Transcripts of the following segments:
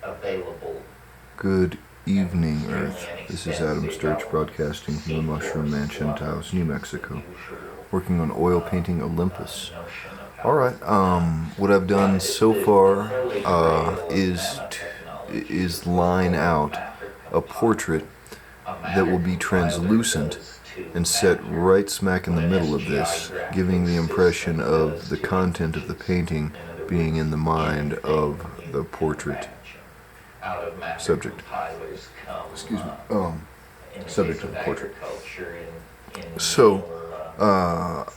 available. Good evening, Earth. This is Adam Sturch broadcasting from the Mushroom Mansion, Taos, New Mexico, working on oil painting Olympus. Alright, what I've done so far is line out a portrait that will be translucent and set right smack in the middle of this, giving the impression of the content of the painting being in the mind of the portrait subject. Excuse me. Subject of the portrait. So,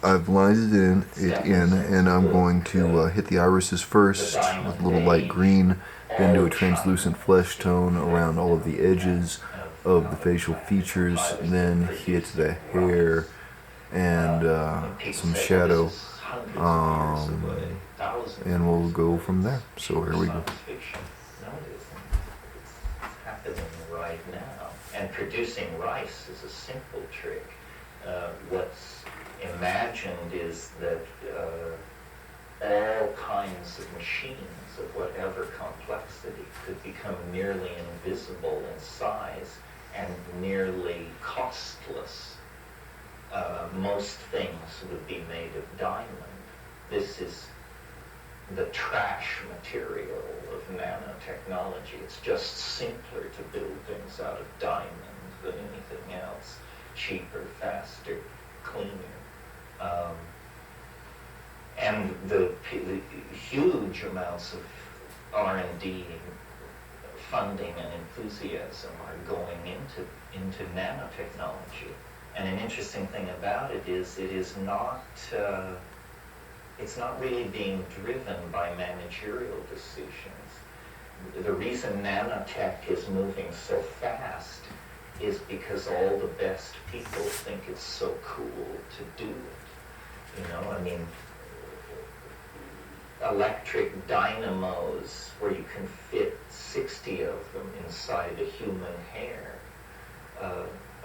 I've lined it in, and I'm going to hit the irises first with a little light green, then do a translucent flesh tone around all of the edges of the facial features, then hit the hair and some shadow, and we'll go from there. So here we go. Right now, and producing rice is a simple trick. What's imagined is that all kinds of machines of whatever complexity could become nearly invisible in size and nearly costless. Most things would be made of diamond. This is the trash material of nanotechnology. It's just simpler to build things out of diamond than anything else. Cheaper, faster, cleaner. And the huge amounts of R&D funding and enthusiasm are going into nanotechnology. And an interesting thing about it is not it's not really being driven by managerial decisions. The reason nanotech is moving so fast is because all the best people think it's so cool to do it. You know, I mean, electric dynamos where you can fit 60 of them inside a human hair.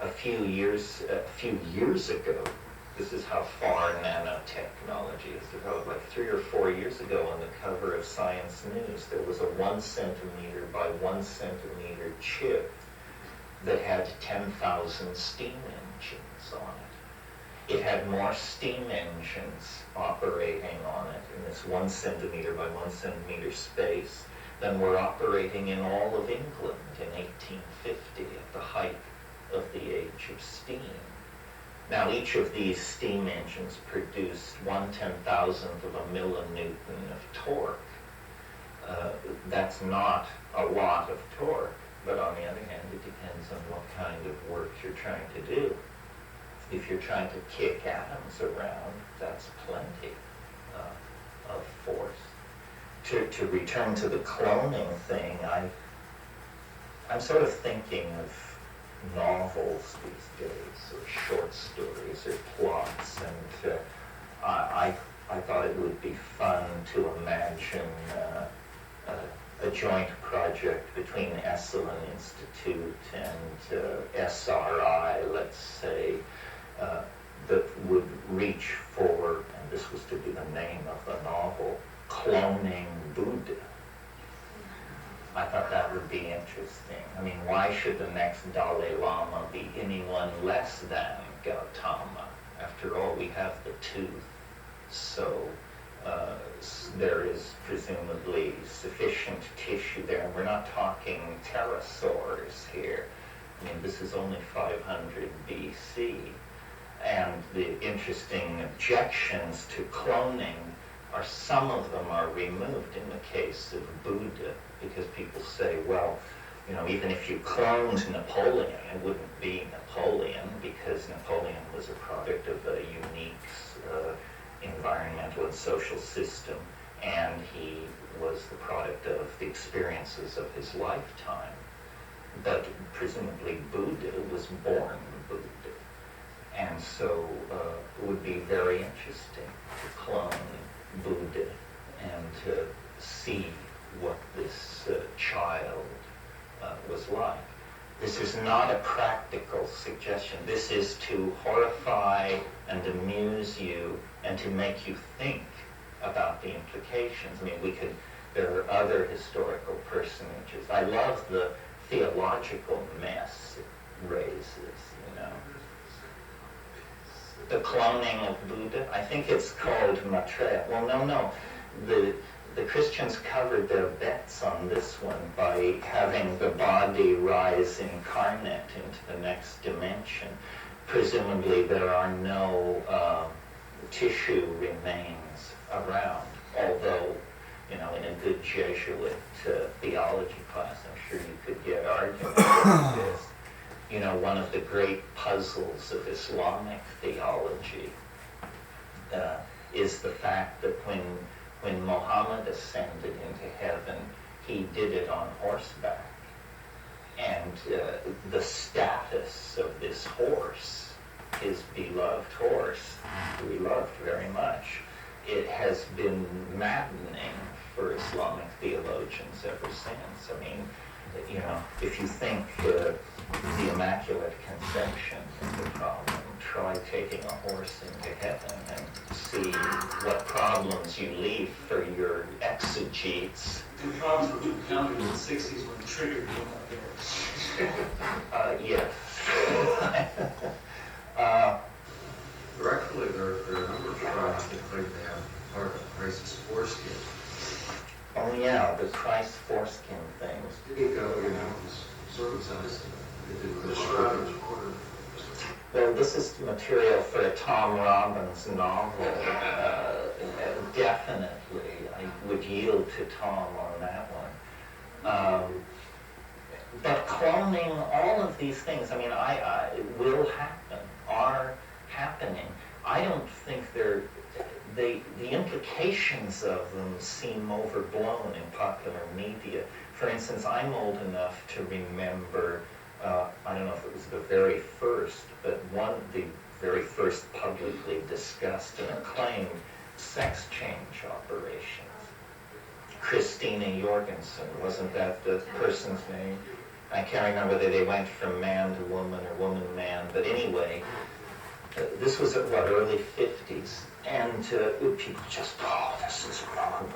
A few years ago, this is how far nanotechnology has developed. Like 3 or 4 years ago, on the cover of Science News, there was a 1 centimeter by 1 centimeter chip that had 10,000 steam engines on it. It had more steam engines operating on it in this 1 centimeter by 1 centimeter space than were operating in all of England in 1850 at the height of the age of steam. Now, each of these steam engines produced 1/10,000th of a millinewton of torque. That's not a lot of torque, but on the other hand, it depends on what kind of work you're trying to do. If you're trying to kick atoms around, that's plenty of force. To return to the cloning thing, I'm sort of thinking of novels these days, or short stories, or plots, and I thought it would be fun to imagine a joint project between Esalen Institute and SRI, let's say, that would reach for, and this was to be the name of the novel, Cloning Buddha. I thought that would be interesting. I mean, why should the next Dalai Lama be anyone less than Gautama? After all, we have the tooth. So there is presumably sufficient tissue there. And we're not talking pterosaurs here. I mean, this is only 500 BC. And the interesting objections to cloning are some of them are removed in the case of Buddha, because people say, well, you know, even if you cloned Napoleon, it wouldn't be Napoleon, because Napoleon was a product of a unique environmental and social system, and he was the product of the experiences of his lifetime. But presumably Buddha was born Buddha. And so it would be very interesting to clone Buddha and to see what this child was like. This is not a practical suggestion. This is to horrify and amuse you and to make you think about the implications. I mean, there are other historical personages. I love the theological mess it raises, you know. The cloning of Buddha, I think it's called Maitreya. Well, no. The Christians covered their bets on this one by having the body rise incarnate into the next dimension. Presumably there are no tissue remains around, although, you know, in a good Jesuit theology class, I'm sure you could get arguments like this. You know, one of the great puzzles of Islamic theology is the fact that when Muhammad ascended into heaven, he did it on horseback. And the status of this horse, his beloved horse, who he loved very much, it has been maddening for Islamic theologians ever since. I mean, you know, if you think the Immaculate Conception is the problem, try taking a horse into heaven and see what problems you leave for your exegetes. The problems were encountered in the 60s when the trigger came up there. Yes. Directly, there are a number of tribes that claim they have part of Christ's foreskin. Oh yeah, the Christ foreskin things. Did he go, you know, circumcised? The shrine order. Well, this is material for a Tom Robbins novel. Definitely, I would yield to Tom on that one. But cloning, all of these things, I mean, will happen, are happening. I don't think the implications of them seem overblown in popular media. For instance, I'm old enough to remember, I don't know if it was the very first, but the very first publicly discussed and acclaimed sex change operations. Christina Jorgensen, wasn't that the person's name? I can't remember whether they went from man to woman or woman to man, but anyway, this was at early 50s, and people just, this is wrong.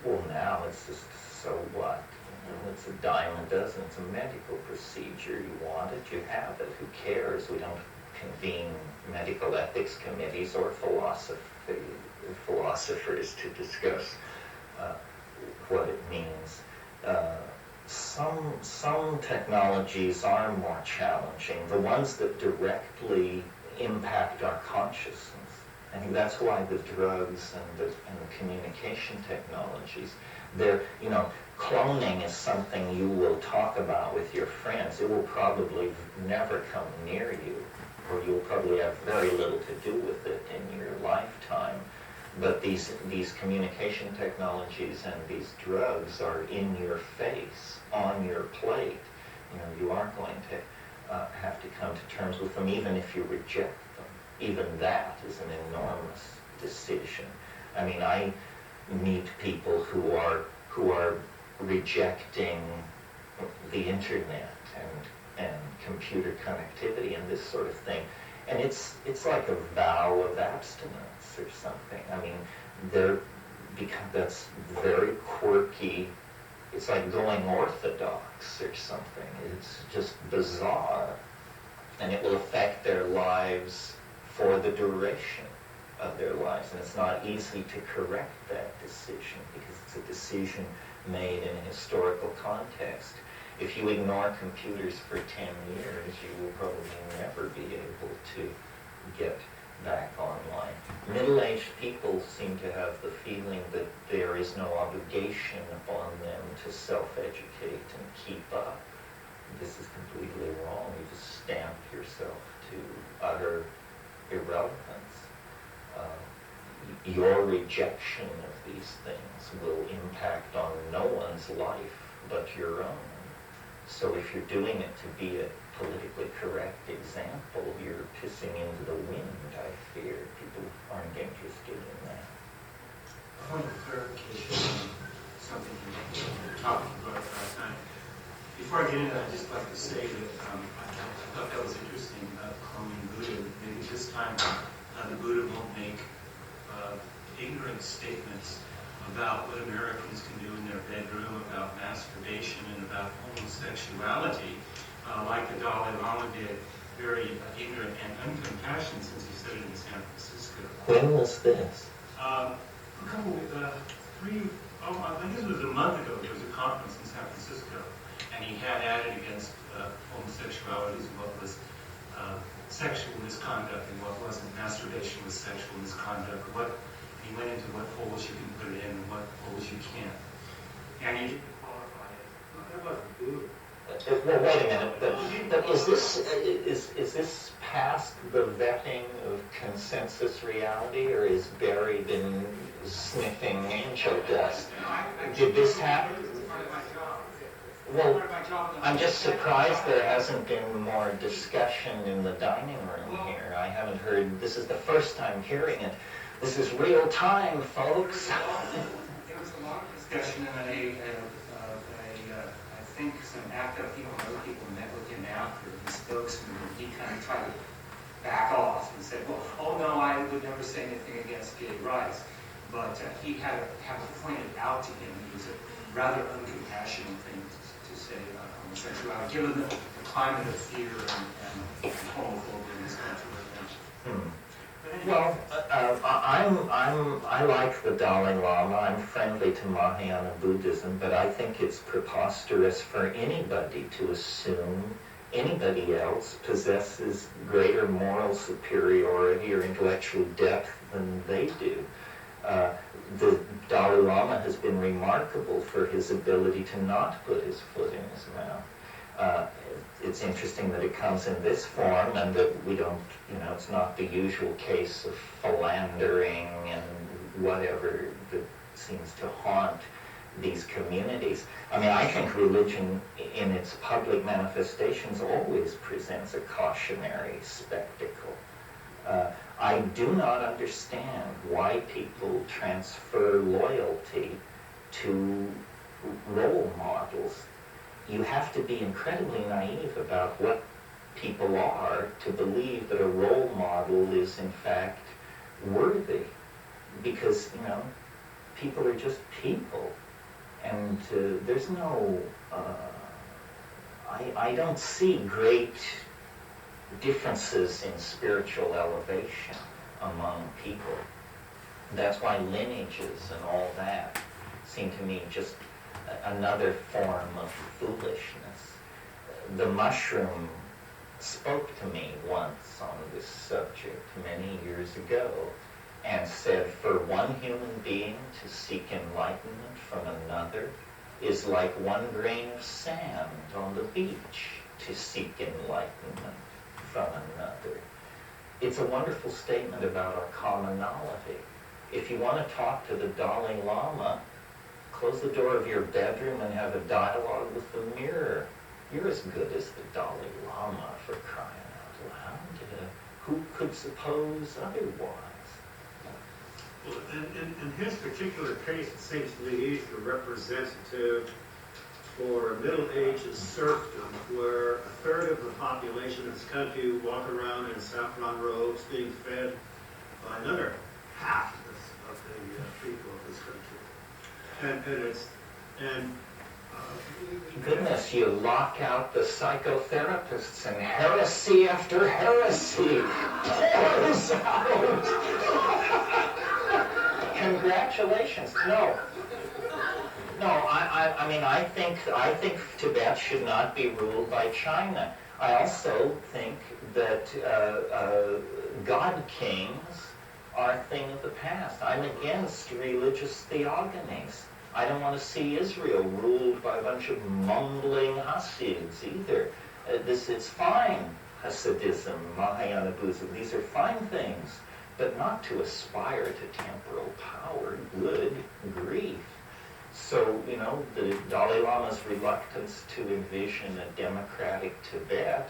Well, now it's just, so what? You know, it's a dime a dozen. It's a medical procedure. You want it, you have it. Who cares? We don't convene medical ethics committees or philosophers to discuss what it means. Some technologies are more challenging. The ones that directly impact our consciousness. I think that's why the drugs and the communication technologies, cloning is something you will talk about with your friends. It will probably never come near you, or you'll probably have very little to do with it in your lifetime. But these communication technologies and these drugs are in your face, on your plate. You know, you are going to have to come to terms with them, even if you reject them. Even that is an enormous decision. I mean, I meet people who are rejecting the internet and computer connectivity and this sort of thing, and it's like a vow of abstinence or something. I mean, that's very quirky. It's like going orthodox or something. It's just bizarre, and it will affect their lives for the duration of their lives, and it's not easy to correct that decision because it's a decision made in a historical context. If you ignore computers for 10 years, you will probably never be able to get back online. Middle-aged people seem to have the feeling that there is no obligation upon them to self-educate and keep up. This is completely wrong. You just stamp yourself to utter irrelevance. Your rejection of these things will impact on no one's life but your own. So if you're doing it to be a politically correct example, you're pissing into the wind, I fear. People aren't interested in that. A point of clarification on something you talked about last night. Before I get into that, I'd just like to say that I thought that was interesting, cloning Buddha. Maybe this time the Buddha won't make ignorant statements about what Americans can do in their bedroom, about masturbation homosexuality, like the Dalai Lama did, very ignorant and uncompassionate, since he said it in San Francisco. When was this? A couple, I guess it was a month ago, there was a conference in San Francisco, and he had added against homosexuality as what was sexual misconduct and what wasn't. Masturbation was sexual misconduct. He went into what holes you can put it in and what holes you can't. And he didn't qualify it. Well, that wasn't good. Well, wait a minute, but is this past the vetting of consensus reality, or has Barry been sniffing angel dust? Did this happen? Well, I'm just surprised there hasn't been more discussion in the dining room here. I haven't heard, this is the first time hearing it. This is real time, folks. There was a lot of discussion, and I think some active people and other people met with him after the spokesman, and he kind of tried to back off and said, well, oh no, I would never say anything against gay rights. But he had it pointed out to him. It was a rather uncompassionate thing to say about homosexuality, given the climate of fear and homophobia in this country right now. Well, I like the Dalai Lama. I'm friendly to Mahayana Buddhism, but I think it's preposterous for anybody to assume anybody else possesses greater moral superiority or intellectual depth than they do. The Dalai Lama has been remarkable for his ability to not put his foot in his mouth. It's interesting that it comes in this form and that we don't, it's not the usual case of philandering and whatever that seems to haunt these communities. I mean, I think religion in its public manifestations always presents a cautionary spectacle. I do not understand why people transfer loyalty to role models. You have to be incredibly naive about what people are to believe that a role model is in fact worthy, because people are just people, and there's no I don't see great differences in spiritual elevation among people. That's why lineages and all that seem to me just another form of foolishness. The mushroom spoke to me once on this subject many years ago and said, for one human being to seek enlightenment from another is like one grain of sand on the beach to seek enlightenment from another. It's a wonderful statement about our commonality. If you want to talk to the Dalai Lama, close the door of your bedroom and have a dialogue with the mirror. You're as good as the Dalai Lama, for crying out loud. Who could suppose otherwise? Well, in his particular case, it seems to me he's the representative for a Middle Ages serfdom, where a third of the population of this country walk around in saffron robes being fed by another half of the people of this country. Goodness, you lock out the psychotherapists and heresy after heresy pours out. Congratulations. No, I mean, I think Tibet should not be ruled by China. I also think that God kings are a thing of the past. I'm against religious theogonies. I don't want to see Israel ruled by a bunch of mumbling Hasids either. It's fine, Hasidism, Mahayana Buddhism. These are fine things, but not to aspire to temporal power. Good grief. So, the Dalai Lama's reluctance to envision a democratic Tibet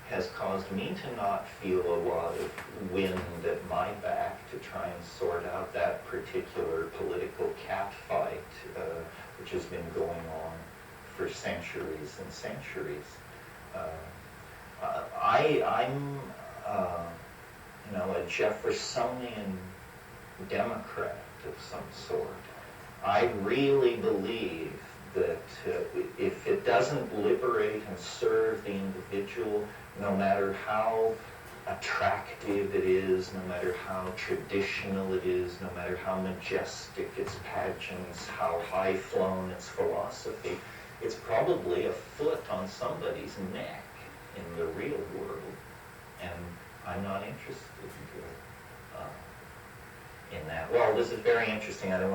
has caused me to not feel a lot of wind at my back to try and sort out that particular political catfight, which has been going on for centuries and centuries. I'm a Jeffersonian Democrat of some sort. I really believe that if it doesn't doesn't liberate and serve the individual, no matter how attractive it is, no matter how traditional it is, no matter how majestic its pageants, how high-flown its philosophy, it's probably a foot on somebody's neck in the real world, and I'm not interested in that. Well, this is very interesting. I'm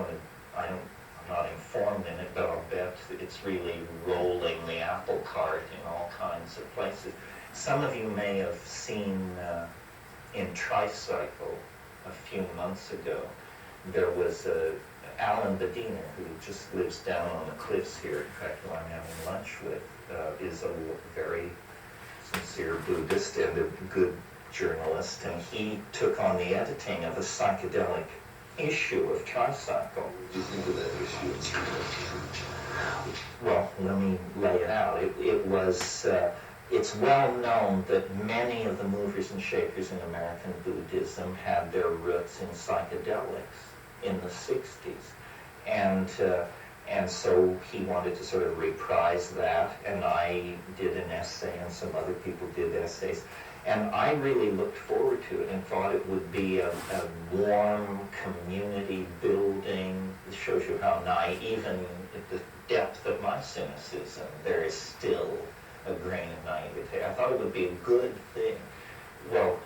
not informed in it, but I'll bet it's really rolling the apple cart in all kinds of places. Some of you may have seen in Tricycle a few months ago, there was Alan Bediner, who just lives down on the cliffs here, in fact, who I'm having lunch with, is a very sincere Buddhist and a good journalist, and he took on the editing of a psychedelic issue of Tricycle. Do you think of that issue? Well, let me lay it out. It's well known that many of the movers and shakers in American Buddhism had their roots in psychedelics in the 60s. And so he wanted to sort of reprise that, and I did an essay, and some other people did essays. And I really looked forward to it and thought it would be a warm community building. It shows you how naive, even at the depth of my cynicism, there is still a grain of naivete. I thought it would be a good thing. Well,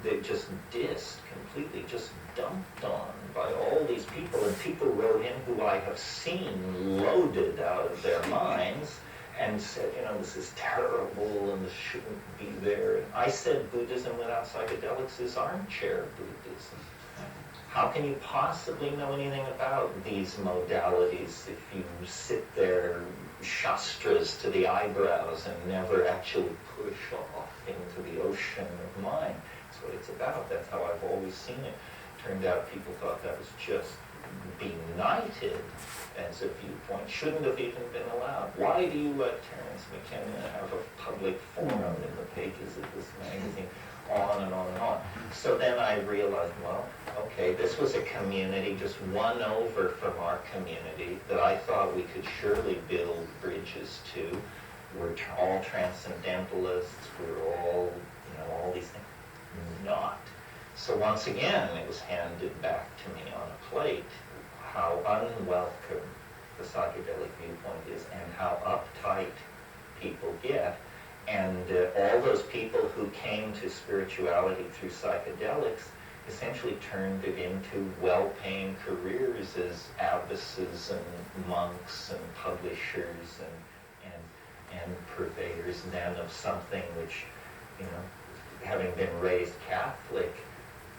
they just dissed completely, just dumped on by all these people. And people wrote in who I have seen loaded out of their minds and said, this is terrible and this shouldn't be there. And I said Buddhism without psychedelics is armchair Buddhism. How can you possibly know anything about these modalities if you sit there, shastras to the eyebrows, and never actually push off into the ocean of mind? That's what it's about. That's how I've always seen it. Turned out people thought that was just benighted as a viewpoint. Shouldn't have even been allowed. Why do you let Terence McKenna have a public forum in the pages of this magazine? On and on and on. So then I realized, well, okay, this was a community just one over from our community that I thought we could surely build bridges to. We're all transcendentalists. We're all, all these things. Not. So once again, it was handed back to me on a plate how unwelcome the psychedelic viewpoint is and how uptight people get. And all those people who came to spirituality through psychedelics essentially turned it into well-paying careers as abbesses and monks and publishers and purveyors then of something which, having been raised Catholic,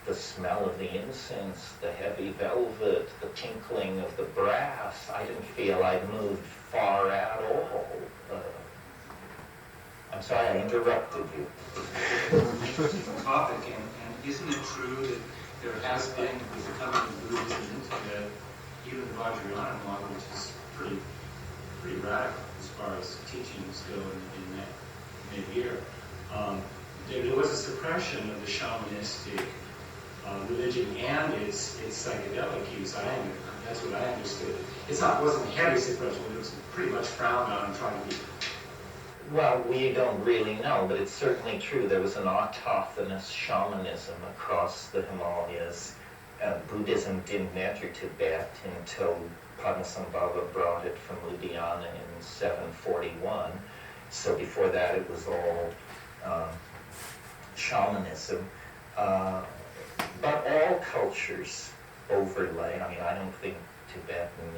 the smell of the incense, the heavy velvet, the tinkling of the brass, I didn't feel I'd moved far at all. I'm sorry, I interrupted you. Topic, and isn't it true that there has been, with the coming of Buddhism into Tibet, even the Vajrayana model, which is pretty radical as far as teachings go in that mid-year, there was a suppression of the shamanistic religion and its psychedelic use. That's what I understood. It wasn't heavy suppression, but it was pretty much frowned on and tried to be. Well, we don't really know, but it's certainly true. There was an autochthonous shamanism across the Himalayas. Buddhism didn't enter Tibet until Padmasambhava brought it from Ludhiana in 741. So before that, it was all shamanism. But all cultures overlay. I don't think Tibetan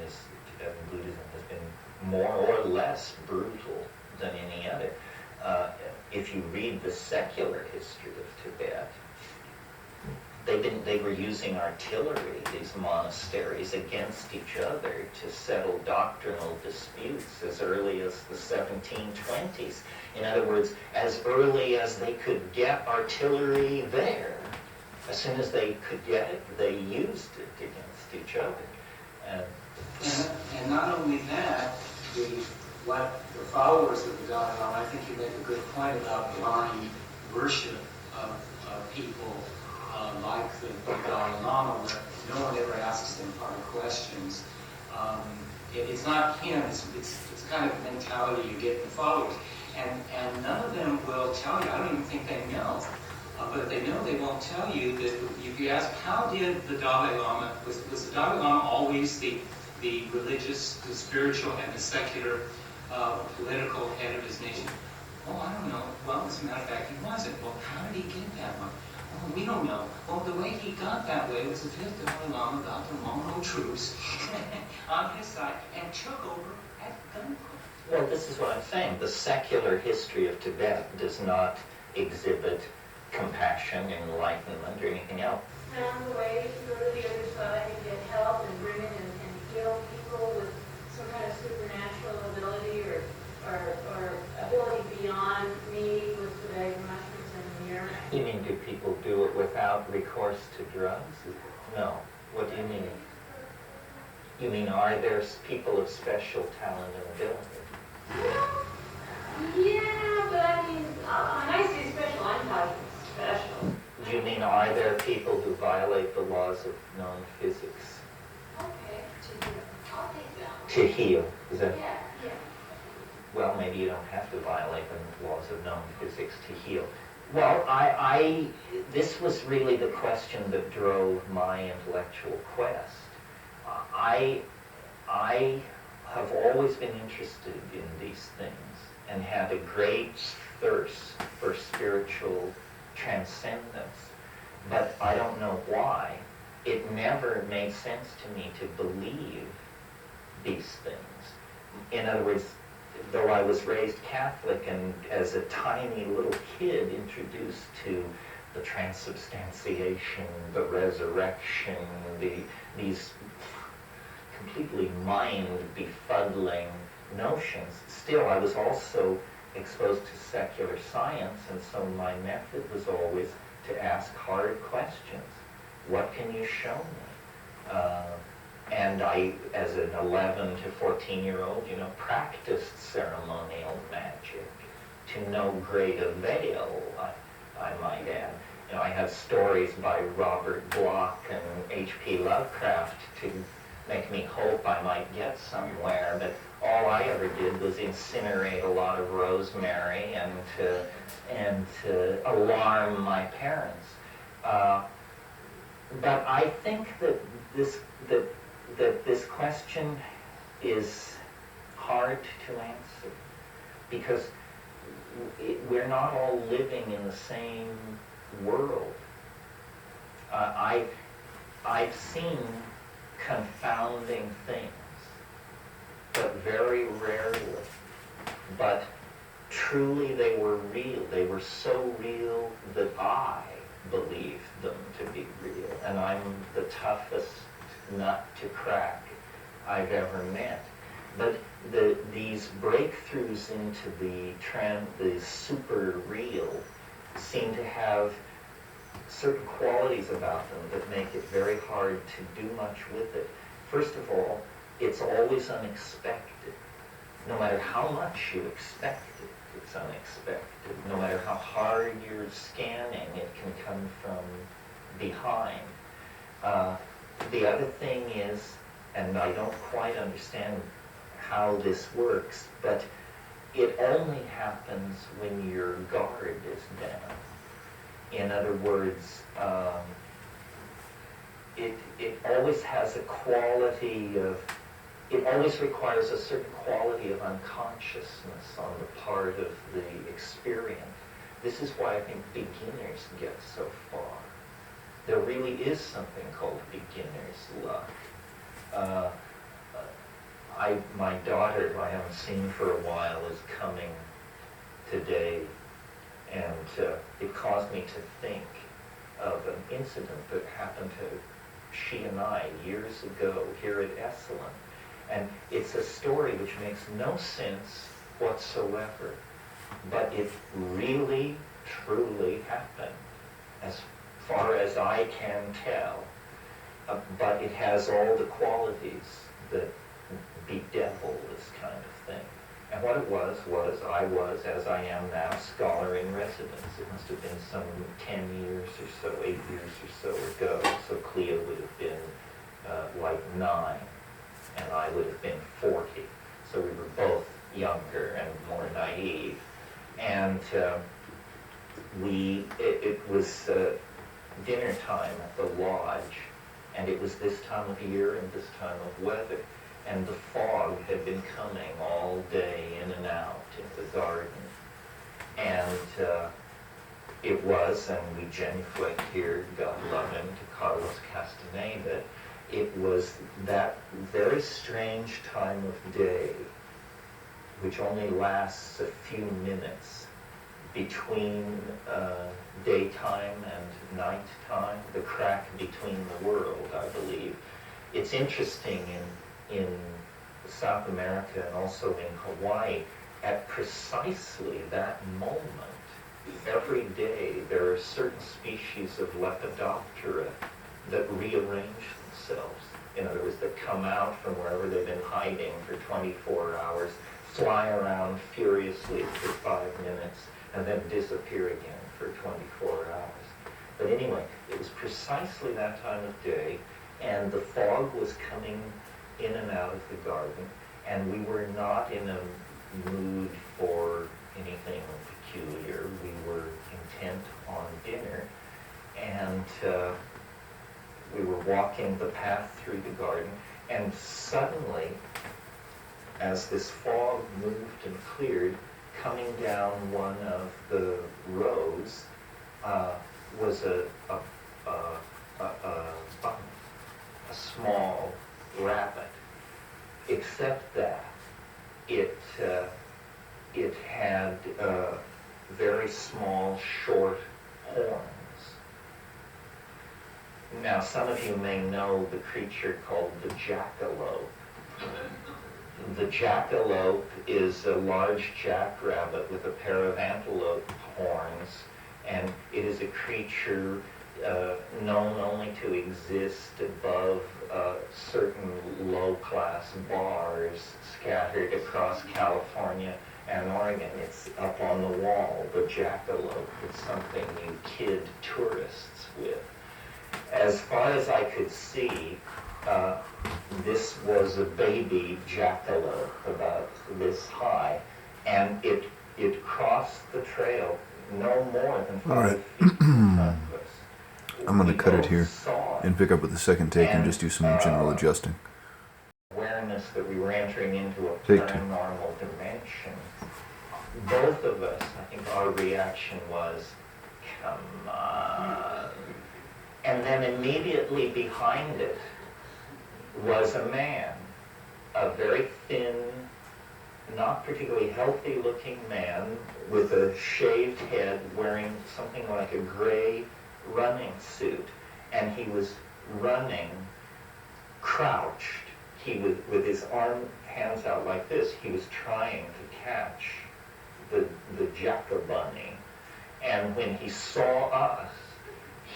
Buddhism has been more or less brutal than any other. If you read the secular history of Tibet, they were using artillery, these monasteries, against each other to settle doctrinal disputes as early as the 1720s. In other words, as early as they could get artillery there, as soon as they could get it, they used it against each other. And not only that, the followers of the Dalai Lama, I think you make a good point about blind worship of people like the Dalai Lama, where no one ever asks them hard questions. It's not him, it's kind of mentality you get in followers. And none of them will tell you, I don't even think they know. But if they know, they won't tell you that if you ask, how did the Dalai Lama, was the Dalai Lama always the religious, the spiritual, and the secular political head of his nation? Oh, I don't know. Well, as a matter of fact, he wasn't. Well, how did he get that one? Oh, we don't know. Well, the way he got that way was the fifth Dalai Lama got the Mongol troops on his side and took over at gunpoint. Well, this is what I'm saying. The secular history of Tibet does not exhibit compassion, enlightenment, or anything else. Found a way to go to the other side and get help and bring it and heal people with some kind of supernatural ability or ability beyond me with the bag of mushrooms and the mirror. You mean, do people do it without recourse to drugs? No. What do you mean? You mean, are there people of special talent and ability? Yeah, but I mean, when I say special, I'm talking special. Do you mean, are there people who violate the laws of known physics? Okay, I'll take that one. To heal? Is that? Yeah. Well, maybe you don't have to violate the laws of known physics to heal. Well, this was really the question that drove my intellectual quest. I have always been interested in these things and had a great thirst for spiritual transcendence, but I don't know why. It never made sense to me to believe these things. In other words, though I was raised Catholic and as a tiny little kid introduced to the transubstantiation, the resurrection, these completely mind-befuddling notions, still I was also exposed to secular science, and so my method was always to ask hard questions. What can you show me? And I, as an 11 to 14-year-old, practiced ceremonial magic to no great avail, I might add. I have stories by Robert Bloch and H.P. Lovecraft to make me hope I might get somewhere, but all I ever did was incinerate a lot of rosemary and to alarm my parents. But I think that this question is hard to answer because we're not all living in the same world. I've seen confounding things, but very rarely. But truly they were real. They were so real that I believed them to be real. And I'm the toughest nut to crack I've ever met. But these breakthroughs into the super real seem to have certain qualities about them that make it very hard to do much with it. First of all, it's always unexpected. No matter how much you expect it, it's unexpected. No matter how hard you're scanning, it can come from behind. The other thing is, and I don't quite understand how this works, but it only happens when your guard is down. In other words, it always has a quality of, it always requires a certain quality of unconsciousness on the part of the experience. This is why I think beginners get so far. There really is something called beginner's luck. My daughter, who I haven't seen for a while, is coming today, and it caused me to think of an incident that happened to she and I years ago here at Esalen. And it's a story which makes no sense whatsoever, but it really, truly happened, as far as I can tell. But it has all the qualities that bedevil this kind of thing. And what it was I was, as I am now, scholar in residence. It must have been some 10 years or so, 8 years or so ago. So Clea would have been like 9. and I would have been 40. So we were both younger and more naive. And it was dinner time at the lodge, and it was this time of year and this time of weather, and the fog had been coming all day in and out in the garden. And it was, and we genuflect here, God love him, to Carlos Castaneda, it was that very strange time of day, which only lasts a few minutes between daytime and nighttime, the crack between the world, I believe. It's interesting in South America and also in Hawaii, at precisely that moment, every day there are certain species of Lepidoptera that rearrange themselves. In other words, that come out from wherever they've been hiding for 24 hours, fly around furiously for 5 minutes, and then disappear again for 24 hours. But anyway, it was precisely that time of day, and the fog was coming in and out of the garden, and we were not in a mood for anything peculiar. We were intent on dinner, and we were walking the path through the garden, and suddenly, as this fog moved and cleared, coming down one of the rows was a bunny, a small rabbit, except that it had very small, short horns. Now, some of you may know the creature called the jackalope. The jackalope is a large jackrabbit with a pair of antelope horns, and it is a creature known only to exist above certain low-class bars scattered across California and Oregon. It's up on the wall, the jackalope. It's something you kid tourists with. As far as I could see, this was a baby jackalope about this high, and it crossed the trail no more than 5 feet in front of us. I'm going to cut it here Saw it. and pick up with the second take and just do some general adjusting. Awareness that we were entering into a Take two. paranormal dimension. Both of us, I think our reaction was, come on. And then immediately behind it was a man, a very thin, not particularly healthy looking man with a shaved head, wearing something like a gray running suit. And he was running crouched. He was with his hands out like this. He was trying to catch the jackabunny. And when he saw us,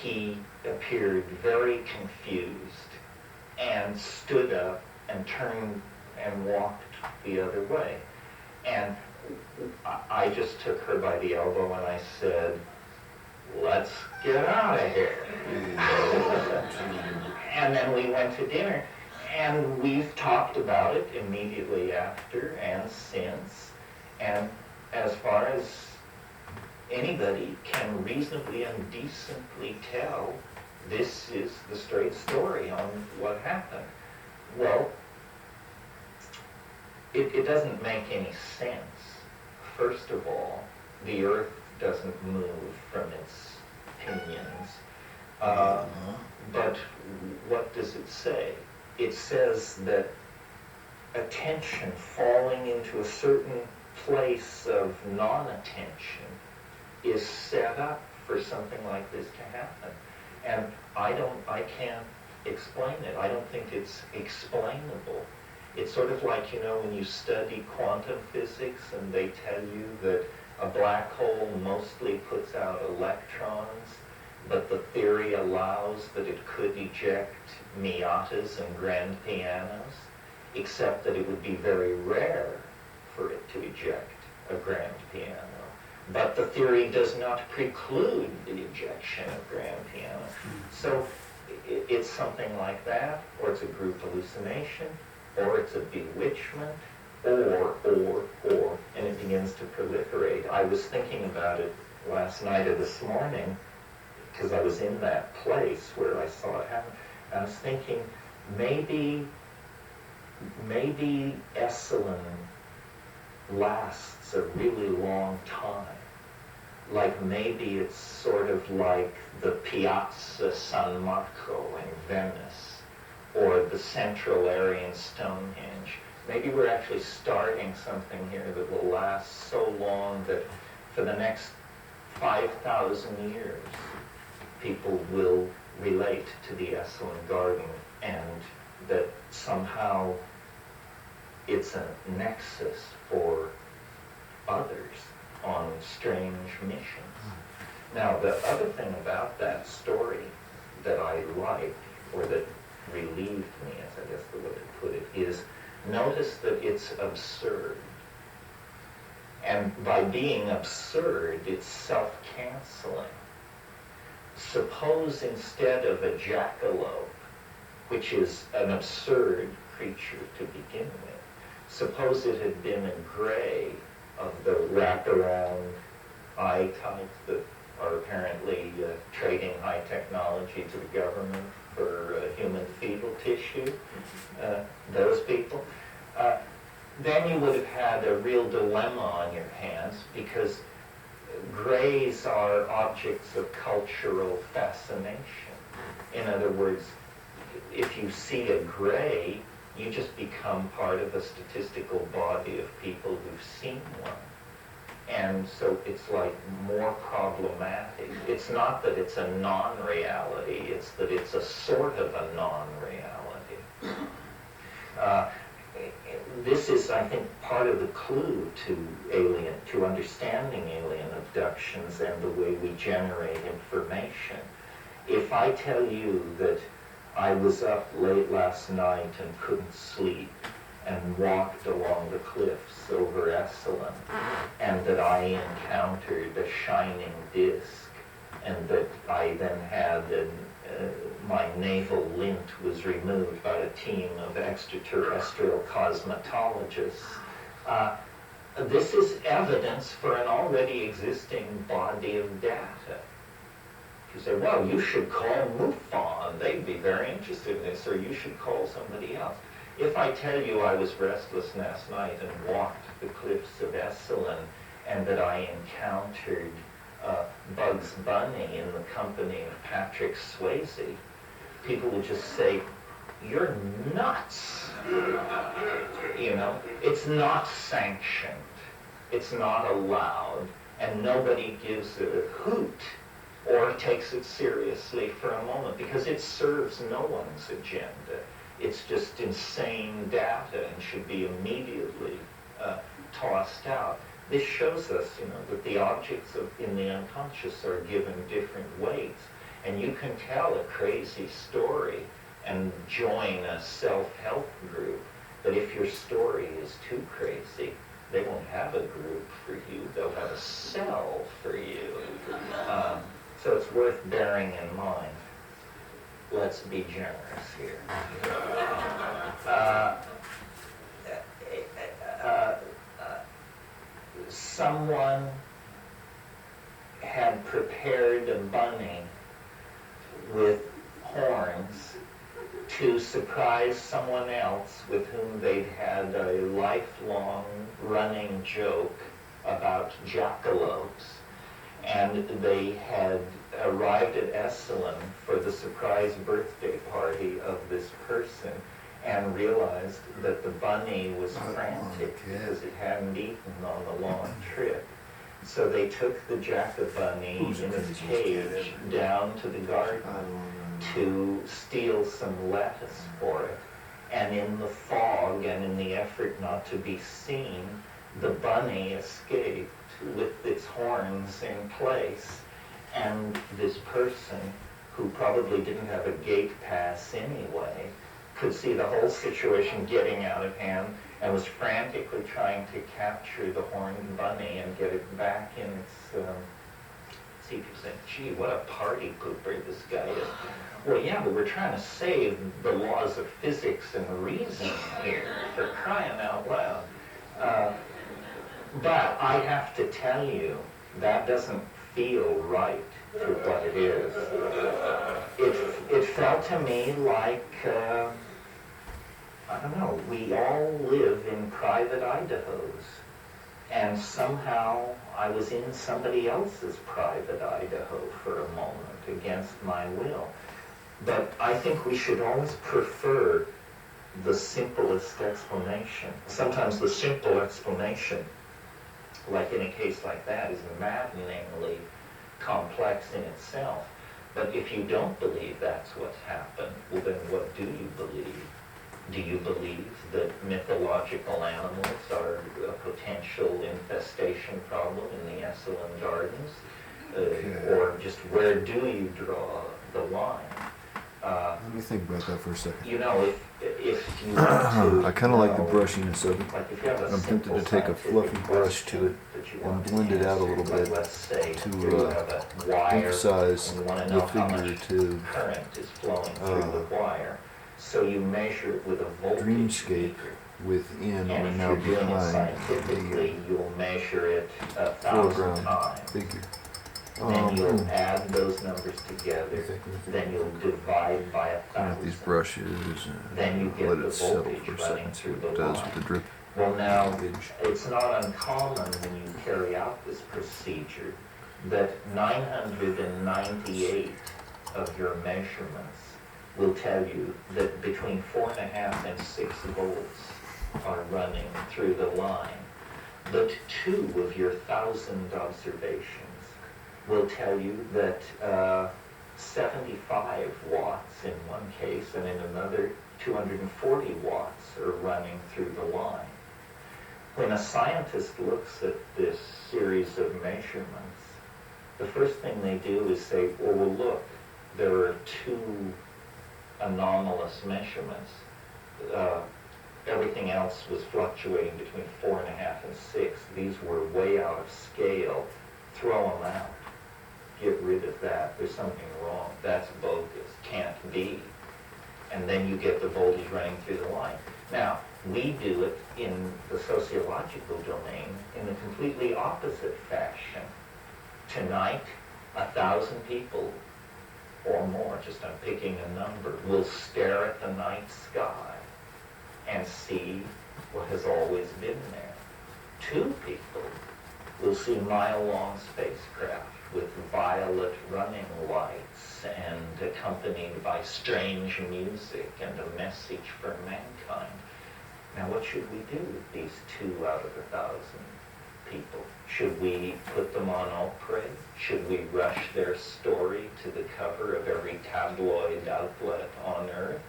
he appeared very confused and stood up and turned and walked the other way. And I just took her by the elbow and I said, let's get out of here. And then we went to dinner, and we've talked about it immediately after and since. And as far as anybody can reasonably and decently tell, this is the straight story on what happened. Well, it doesn't make any sense. First of all, the earth doesn't move from its pinions. But what does it say? It says that attention falling into a certain place of non-attention is set up for something like this to happen. And I can't explain it. I don't think it's explainable. It's sort of like, when you study quantum physics and they tell you that a black hole mostly puts out electrons, but the theory allows that it could eject Miatas and grand pianos, except that it would be very rare for it to eject a grand piano. But the theory does not preclude the ejection of grand piano. So it's something like that, or it's a group hallucination, or it's a bewitchment, and it begins to proliferate. I was thinking about it last night or this morning, because I was in that place where I saw it happen. I was thinking, maybe Esalen lasts a really long time. Like maybe it's sort of like the Piazza San Marco in Venice, or the Central area in Stonehenge. Maybe we're actually starting something here that will last so long that for the next 5,000 years, people will relate to the Esalen Garden, and that somehow it's a nexus for others on strange missions. Now, the other thing about that story that I liked, or that relieved me, as I guess the way to put it, is notice that it's absurd. And by being absurd, it's self-canceling. Suppose instead of a jackalope, which is an absurd creature to begin with, suppose it had been a gray of the wraparound eye type that are apparently trading high technology to the government for human fetal tissue, those people, then you would have had a real dilemma on your hands, because grays are objects of cultural fascination. In other words, if you see a gray, you just become part of a statistical body of people who've seen one. And so it's like more problematic. It's not that it's a non-reality, it's that it's a sort of a non-reality. This is, I think, part of the clue to understanding alien abductions and the way we generate information. If I tell you that I was up late last night and couldn't sleep and walked along the cliffs over Esalen, and that I encountered a shining disk, and that I then had my navel lint was removed by a team of extraterrestrial cosmetologists, this is evidence for an already existing body of data. You say, well, you should call MUFON. They'd be very interested in this, or you should call somebody else. If I tell you I was restless last night and walked the cliffs of Esalen, and that I encountered Bugs Bunny in the company of Patrick Swayze, people would just say, you're nuts. You know, it's not sanctioned. It's not allowed. And nobody gives it a hoot or takes it seriously for a moment, because it serves no one's agenda. It's just insane data and should be immediately tossed out. This shows us, that the objects in the unconscious are given different weights, and you can tell a crazy story and join a self-help group, but if your story is too crazy, they won't have a group for you, they'll have a cell for you. So it's worth bearing in mind. Let's be generous here. Someone had prepared a bunny with horns to surprise someone else with whom they'd had a lifelong running joke about jackalopes. And they had arrived at Esalen for the surprise birthday party of this person, and realized that the bunny was frantic because it hadn't eaten on the long trip. So they took the jack-a-bunny in its cage down to the garden to steal some lettuce for it. And in the fog and in the effort not to be seen, the bunny escaped with its horns in place. And this person, who probably didn't have a gate pass anyway, could see the whole situation getting out of hand and was frantically trying to capture the horned bunny and get it back in its see people saying, gee, what a party pooper this guy is. Well, yeah, but we're trying to save the laws of physics and reason here, for crying out loud. But I have to tell you, that doesn't feel right for what it is. It felt to me like, I don't know, we all live in private Idahos. And somehow I was in somebody else's private Idaho for a moment against my will. But I think we should always prefer the simplest explanation. Sometimes the simple explanation, like in a case like that, is maddeningly complex in itself. But if you don't believe that's what's happened, well then what do you believe? Do you believe that mythological animals are a potential infestation problem in the Esalen Gardens? Or just where do you draw the line? Let me think about that for a second. You know, if you want to I kind of like the know, brushiness of it. like if you have a I'm tempted simple to take a fluffy scientific brush to it question that you and want to blend it out a little answer, like bit let's say to, you have a wire emphasize and you want to the know how much figurative current is flowing through the wire. So you measure it with a voltage dreamscape meter. within And or if now you're doing it behind scientifically, a you'll measure it 1,000 foreground times. figure. Then you'll add those numbers together. Then you'll divide by Clean out these 1,000. brushes Then you and get let the it settle voltage for a running second, see through what the it does line. with the drip. Well, now, Image. it's not uncommon when you carry out this procedure that 998 of your measurements will tell you that between 4.5 and 6 volts are running through the line. But 2 of your 1,000 observations will tell you that 75 watts in one case and in another 240 watts are running through the line. When a scientist looks at this series of measurements, the first thing they do is say, well, look, there are 2 anomalous measurements. Everything else was fluctuating between 4.5 and 6. These were way out of scale. Throw them out. Get rid of that. There's something wrong. That's bogus. Can't be. And then you get the voltage running through the line. Now, we do it in the sociological domain in a completely opposite fashion. Tonight, 1,000 people or more, just I'm picking a number, will stare at the night sky and see what has always been there. 2 people will see mile-long spacecraft with violet running lights and accompanied by strange music and a message for mankind. Now, what should we do with these 2 out of 1,000 people? Should we put them on Oprah? Should we rush their story to the cover of every tabloid outlet on Earth?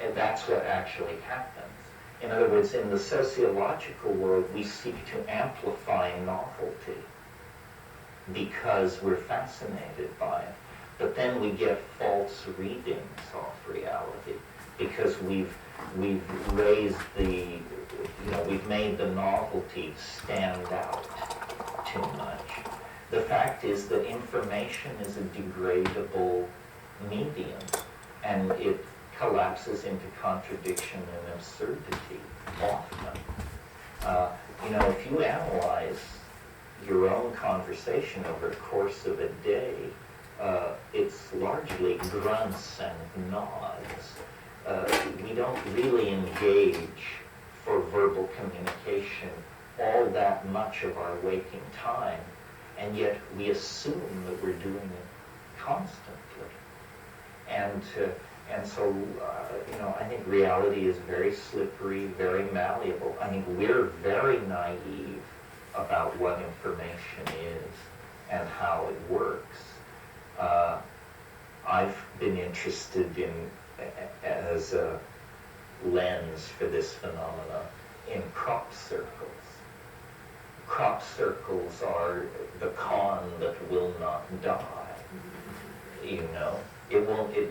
And that's what actually happens. In other words, in the sociological world, we seek to amplify novelty because we're fascinated by it. But then we get false readings of reality because we've raised we've made the novelty stand out too much. The fact is that information is a degradable medium, and it collapses into contradiction and absurdity often. If you analyze your own conversation over the course of a day, it's largely grunts and nods. We don't really engage for verbal communication all that much of our waking time, and yet we assume that we're doing it constantly. And so, I think reality is very slippery, very malleable. I think we're very naive about what information is and how it works. I've been interested in, as a lens for this phenomena, in crop circles. Crop circles are the con that will not die.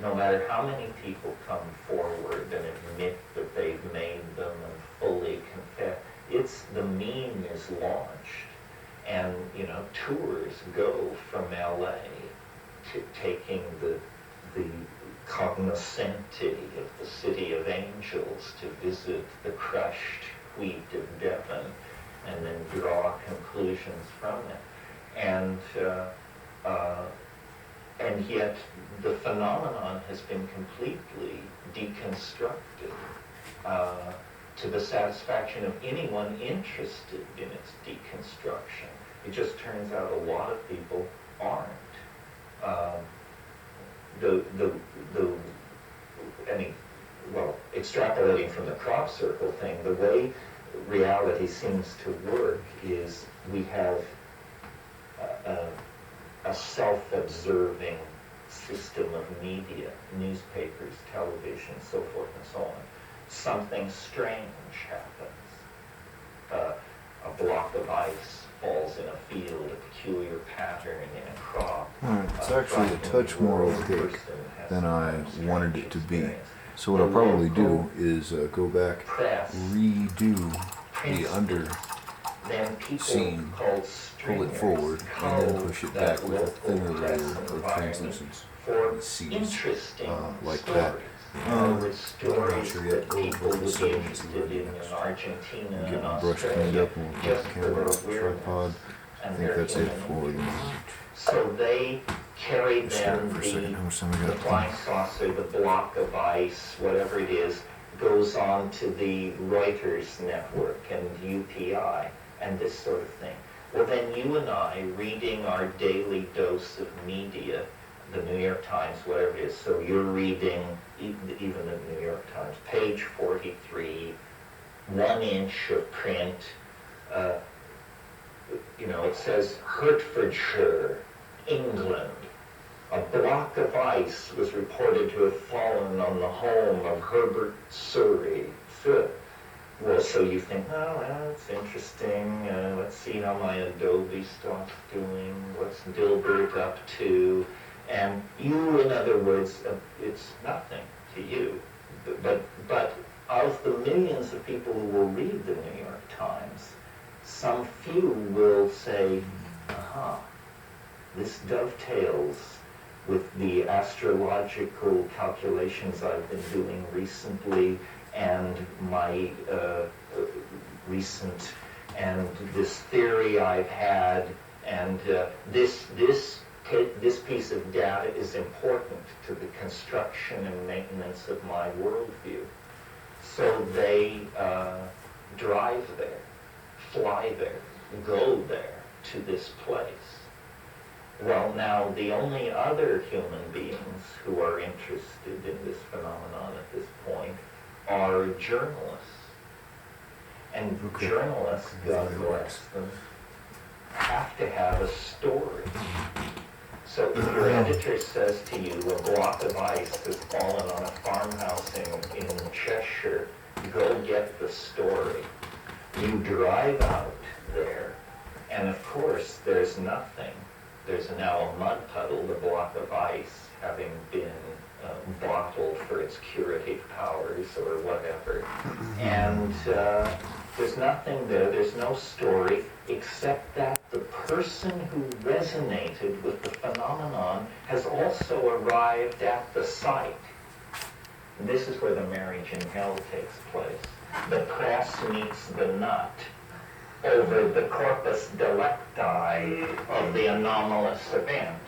No matter how many people come forward and admit that they've made them and fully confess, the meme is launched, And, tours go from LA to taking the cognoscenti of the City of Angels to visit the crushed wheat of Devon and then draw conclusions from it. And yet the phenomenon has been completely deconstructed to the satisfaction of anyone interested in its deconstruction. It just turns out a lot of people aren't. Extrapolating from the crop circle thing, the way reality seems to work is we have a self-observing system of media, newspapers, television, so forth and so on. Something strange happens. A block of ice falls in a field, a peculiar pattern in a crop. It's actually a touch more opaque than I wanted it to be. So what I'll probably do is go back, redo the under scene, pull it forward, and then push it back with a thinner layer of translucence. The seams, like that. I'm not sure yet. People would be So interested in Argentina get and my brush Australia, cleaned up and we'll put just the for camera their off the awareness tripod. I and think their that's it human for the being. moment. So they carry Just stare them for a second. How much time we the got? flying saucer, the block of ice, whatever it is, goes on to the Reuters network and UPI and this sort of thing. Well, then you and I, reading our daily dose of media, the New York Times, whatever it is, so you're reading, even the New York Times, page 43, 1 inch of print, it says Hertfordshire, England. A block of ice was reported to have fallen on the home of Herbert Surrey. Well, so you think, oh, well, it's interesting. Let's see how my Adobe stuff's doing. What's Dilbert up to? And you, in other words, it's nothing to you. But of the millions of people who will read the New York Times, some few will say, aha, this dovetails with the astrological calculations I've been doing recently and my recent, and this theory I've had, and this piece of data is important to the construction and maintenance of my worldview. So they drive there, fly there, go there to this place. Well, now, the only other human beings who are interested in this phenomenon at this point are journalists. And journalists, God bless them, have to have a story. So if your editor says to you, a block of ice has fallen on a farmhouse in Cheshire, go get the story. You drive out there, and of course, there's nothing. There's now a mud puddle, the block of ice, having been bottled for its curative powers or whatever. And there's nothing there, there's no story, except that the person who resonated with the phenomenon has also arrived at the site. This is where the marriage in hell takes place. The press meets the nut over the corpus delicti of the anomalous event.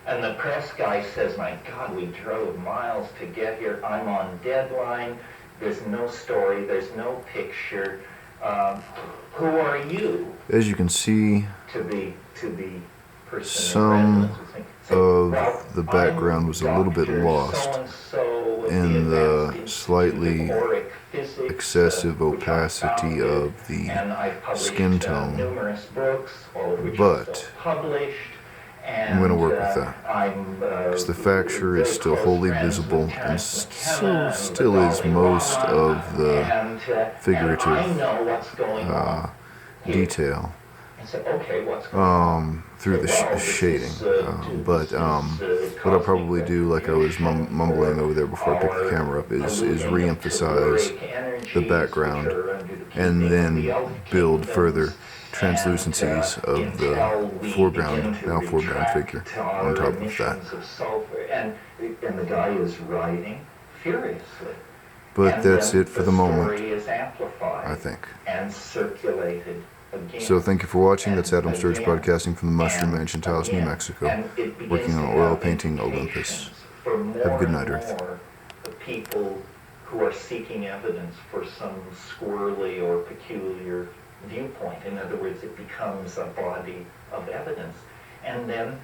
And the press guy says, my God, we drove miles to get here. I'm on deadline. There's no story. There's no picture. Who are you? As you can see, To the person some of the background was a little bit lost in the slightly excessive opacity of the skin tone, but I'm going to work with that because the facture is still wholly visible and so still is most of the figurative detail through the shading. But what I'll probably do, like I was mumbling over there before I picked the camera up, is re-emphasize the background and then build further translucencies of the foreground, now foreground figure on top of that. Of sulfur, and the guy is writing furiously. But And that's then it for the moment, story is amplified I think. and circulated again. So thank you for watching. That's Adam Sturch Again, broadcasting from the Mushroom and Mansion Taos, New again. Mexico, And it begins working to on oil have painting implications Olympus. for more Have a good night, and Earth. more the people who are seeking evidence for some squirrely or peculiar viewpoint. In other words, it becomes a body of evidence. And then